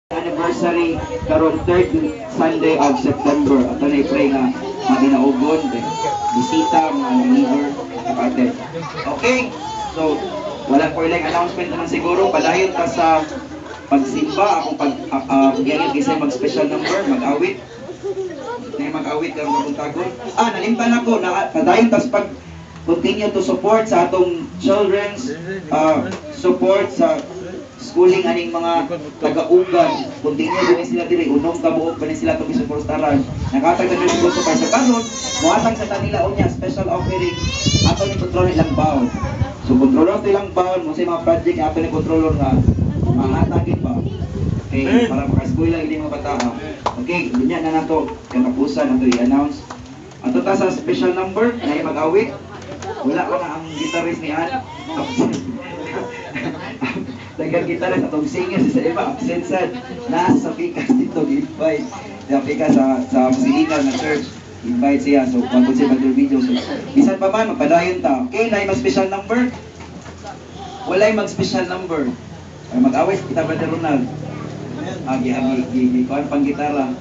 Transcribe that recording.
Anniversary karon third Sunday of September. Ato na i-pray nga maginaugon bisita mga believer kapatid. Okay. So wala ko lang announcement naman siguro padayon ta sa pagsimba ako ganyan kasi mag-special number, mag-awit. Na mag-awit karon kabuntagon. Nalimtan ako na padayon ta sa pag continue to support sa atong children's support sa schooling aning mga taga-ugan. Continue din sila diri unong kabuok ba sila to gisuportaran. Nakatag na dito sa sa karon, muhatag sa kanila unya special offering ato ni control ilang baon. So controller ilang baon mo sa mga project ato ni controller nga mahatagin ba. Okay, para maka-school lang mga bata. Okay, dunya na nato katapusan nato i-announce. Ato ta sa special number na mag-awit. Wala ko na ang guitarist ni Ann. Dagang guitarist atong singer sa iba absent sad. Nasa pikas dito invite. Sa pikas sa Musilingan na church. Invite siya so pagod siya mag video so bisan pa man magpadayon ta. Okay, na mag special number. Walay mag special number. Ay mag-awit kita Brother Ronald. Agi kuan pang gitara.